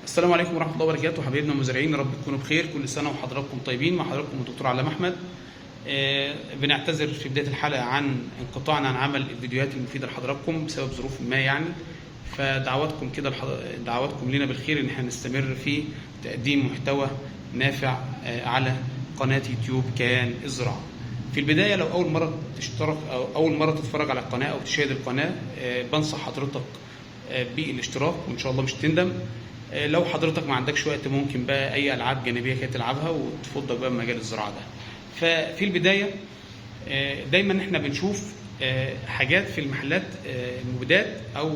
السلام عليكم ورحمة الله وبركاته، حبايبنا المزارعين، يا رب تكونوا بخير. كل سنة وحضراتكم طيبين. مع حضراتكم الدكتور علام أحمد. بنعتذر في بداية الحلقة عن انقطاعنا عن عمل الفيديوهات المفيدة لحضراتكم بسبب ظروف ما يعني. فدعواتكم كده دعواتكم لنا بالخير ان احنا نستمر في تقديم محتوى نافع على قناة يوتيوب كيان الزراعة. في البداية لو أول مرة تشترك أو أول مرة تتفرج على القناة أو تشاهد القناة، بنصح حضرتك بالاشتراك وإن شاء الله مش تندم. لو حضرتك ما عندكش وقت ممكن بقى أي ألعاب جانبية كده تلعبها وتفضل بقى بمجال الزراعة ده. ففي البداية دايما احنا بنشوف حاجات في المحلات المبيدات أو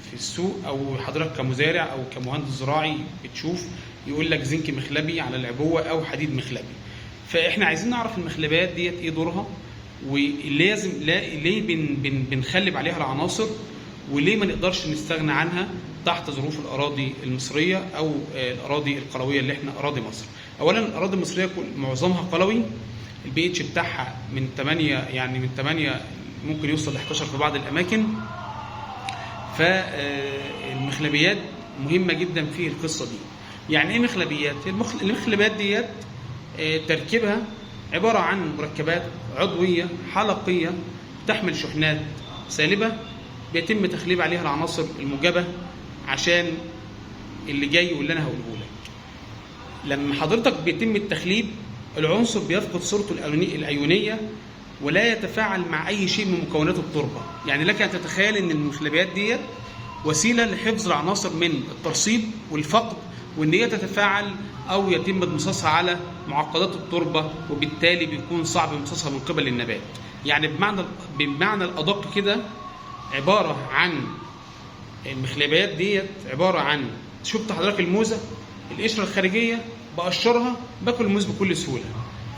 في السوق، أو حضرتك كمزارع أو كمهندس زراعي بتشوف يقول لك زنك مخلبي على العبوة أو حديد مخلبي. فاحنا عايزين نعرف المخلبات ديت ايه دورها، ولازم ليه بنخلب عليها العناصر، وليه ما نقدرش نستغنى عنها تحت ظروف الاراضي المصريه او الاراضي القلويه اللي احنا اراضي مصر. اولا الاراضي المصريه معظمها قلوي، البي اتش بتاعها من 8 ممكن يوصل ل 11 في بعض الاماكن. فالمخلبيات مهمه جدا في القصه دي. يعني ايه مخلبيات؟ المخلبات ديت تركيبها عباره عن مركبات عضويه حلقيه تحمل شحنات سالبه، بيتم تخليب عليها العناصر الموجبه عشان اللي جاي واللي انا هقوله لك. لما حضرتك بيتم التخليب العنصر بيفقد صورته الايونيه ولا يتفاعل مع اي شيء من مكونات التربه. يعني لك ان تتخيل ان المخلبيات ديت وسيله لحفظ العناصر من الترسيب والفقد، وان هي تتفاعل او يتم امتصاصها على معقدات التربه، وبالتالي بيكون صعب امتصاصها من قبل النبات. يعني بمعنى الادق كده عباره عن المخلبيات ديت عباره عن، شفت حضرتك الموزه القشره الخارجيه بقشرها باكل الموز بكل سهوله.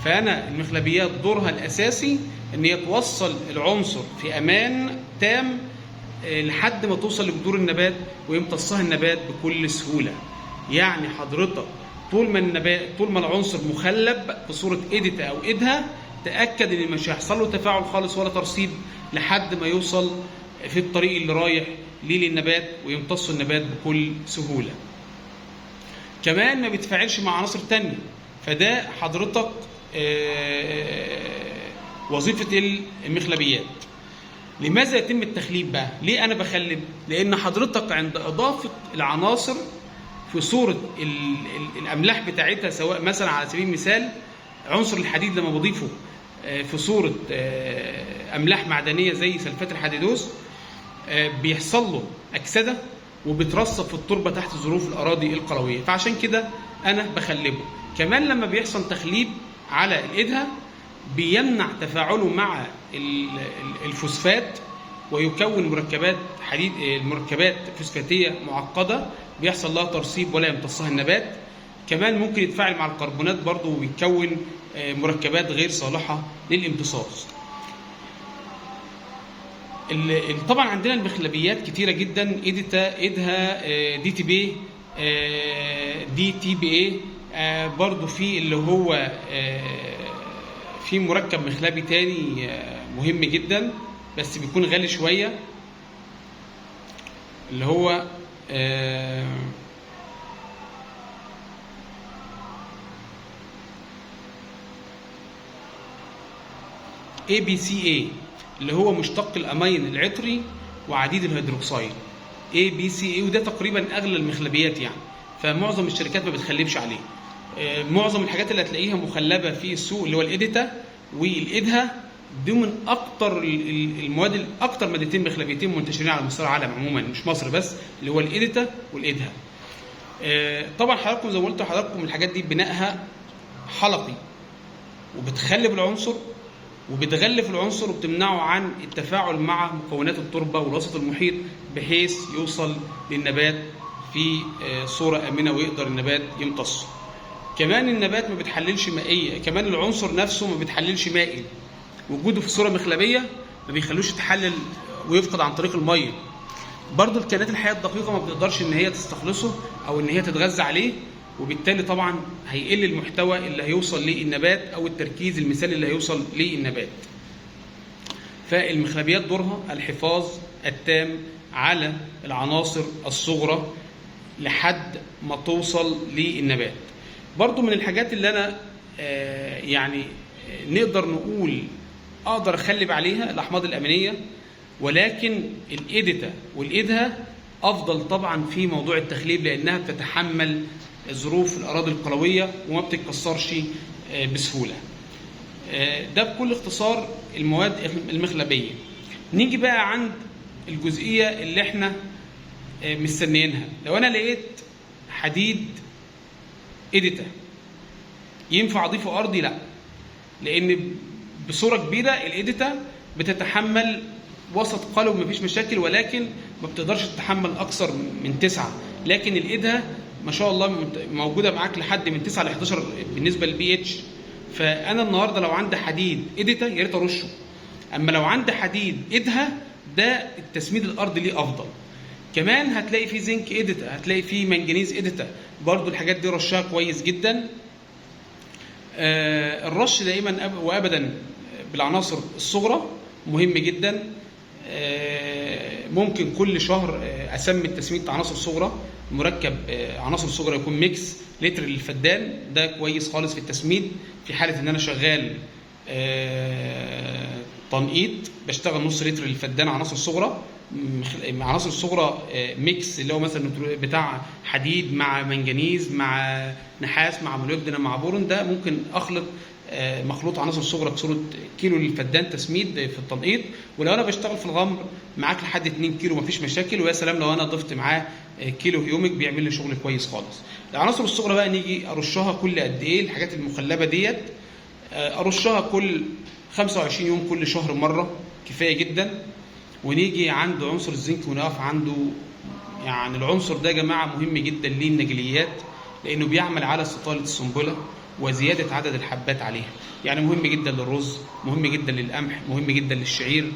فانا المخلبيات دورها الاساسي ان هي توصل العنصر في امان تام لحد ما توصل لجذور النبات ويمتصها النبات بكل سهوله. يعني حضرتك طول ما العنصر مخلب في صوره ايديتا او ايدها، تاكد ان مش هيحصل له تفاعل خالص ولا ترسيب لحد ما يوصل في الطريق اللي رايح ليه للنبات ويمتص النبات بكل سهوله. كمان ما بيتفاعلش مع عناصر تانية. فده حضرتك وظيفه المخلبيات. لماذا يتم التخليب بقى؟ ليه انا بخلب؟ لان حضرتك عند اضافه العناصر في صوره الاملاح بتاعتها، سواء مثلا على سبيل المثال عنصر الحديد لما بضيفه في صوره املاح معدنيه زي سلفات الحديدوس، بيحصل له اكسده وبيترسب في التربه تحت ظروف الاراضي القلويه. فعشان كده انا بخلبه. كمان لما بيحصل تخليب على الايدها بيمنع تفاعله مع الفوسفات ويكون مركبات فوسفاتيه معقده بيحصل لها ترسيب ولا يمتصها النبات. كمان ممكن يتفاعل مع الكربونات برضه ويكون مركبات غير صالحه للامتصاص. طبعا عندنا المخلبيات كتيره جدا، ايدها دي تي بي دي تي بي اي، برضه في اللي هو في مركب مخلبي تاني مهم جدا بس بيكون غالي شويه، اللي هو ABCA، اللي هو مشتق الامين العطري وعديد الهيدروكسيد ABCA، وده تقريبا اغلى المخلبيات يعني. فمعظم الشركات ما بتخلبش عليه. معظم الحاجات اللي هتلاقيها مخلبه في السوق اللي هو الايديتا والايدها، دي من اكتر المواد، اكتر مادتين مخلبيتين منتشرين على مستوى العالم عموما مش مصر بس، اللي هو الايديتا والايدها. طبعا حضراتكم زي ما قلت لحضراتكم الحاجات دي بنائها حلقي وبتخلب العنصر وبتغلف العنصر وبتمنعه عن التفاعل مع مكونات التربه والوسط المحيط بحيث يوصل للنبات في صوره امنه ويقدر النبات يمتصه. كمان النبات ما بتحللش مائيه، كمان العنصر نفسه ما بتحللش مائي. وجوده في صوره مخلبيه ما بيخلوش يتحلل ويفقد عن طريق الميه. برضو الكائنات الحيه الدقيقه ما بتقدرش ان هي تستخلصه او ان هي تتغذى عليه، وبالتالي طبعا هيقل المحتوى اللي هيوصل للنبات او التركيز المثالي اللي هيوصل للنبات. فالمخلبيات دورها الحفاظ التام على العناصر الصغرى لحد ما توصل للنبات. برضو من الحاجات اللي انا يعني نقدر نقول اقدر اخلي عليها الاحماض الامينيه، ولكن الإيديتا والإيدها افضل طبعا في موضوع التخليب، لانها بتتحمل ظروف الاراضي القلويه وما بتتكسرش بسهوله. ده بكل اختصار المواد المخلبيه. نيجي بقى عند الجزئيه اللي احنا مستنيينها. لو انا لقيت حديد إيديتا ينفع اضيفه ارضي؟ لا، لان بصوره كبيره الإيديتا بتتحمل وسط قلوي مفيش مشاكل، ولكن ما بتقدرش تتحمل اكثر من 9، لكن الإيدها ما شاء الله موجوده معاك لحد من 9 ل 11 بالنسبه للبي اتش. فانا النهارده لو عندي حديد إيديتا يا ريت ارشه، اما لو عندي حديد إيدها ده التسميد الارضي ليه افضل. كمان هتلاقي فيه زنك إيديتا، هتلاقي فيه منجنيز إيديتا، برضو الحاجات دي رشها كويس جدا. الرش دائما وابدا بالعناصر الصغرى مهم جدا. ممكن كل شهر اسمي تسميه عناصر صغرى، مركب عناصر صغرى يكون ميكس لتر للفدان، ده كويس خالص في التسميد. في حاله ان انا شغال تنقيط بشتغل نص لتر للفدان عناصر صغرى. عناصر صغرى ميكس اللي هو مثلا بتاع حديد مع منجنيز مع نحاس مع موليبدينم مع بورون، ده ممكن اخلط مخلوط عناصر صغرى بصوره كيلو للفدان تسميد في التنقيط. ولو انا بشتغل في الغمر معاك لحد 2 كيلو مفيش مشاكل، ويا سلام لو انا ضفت معاه كيلو هيومك بيعمل لي شغل كويس خالص. العناصر الصغرى بقى نيجي ارشها كل قد ايه؟ الحاجات المخلبه ديت ارشها كل 25 يوم، كل شهر مره كفايه جدا. ونيجي عند عنصر الزنك ونقف عنده. يعني العنصر ده يا جماعه مهم جدا للنجليات، لانه بيعمل على استطاله السنبله وزياده عدد الحبات عليها. يعني مهم جدا للرز، مهم جدا للقمح، مهم جدا للشعير،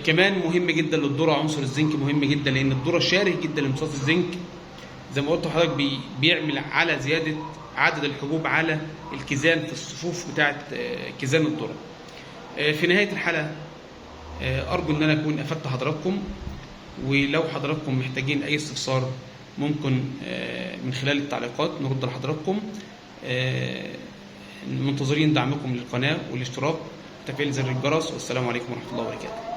كمان مهم جدا للذره. عنصر الزنك مهم جدا لان الذره شاره جدا لامتصاص الزنك. زي ما قلت لحضرتك بيعمل على زياده عدد الحبوب على الكيزان في الصفوف بتاعه كيزان الذره. في نهايه الحلقه ارجو ان انا اكون افدت حضراتكم، ولو حضراتكم محتاجين اي استفسار ممكن من خلال التعليقات نرد لحضراتكم. منتظرين دعمكم للقناه والاشتراك وتفعيل زر الجرس، والسلام عليكم ورحمه الله وبركاته.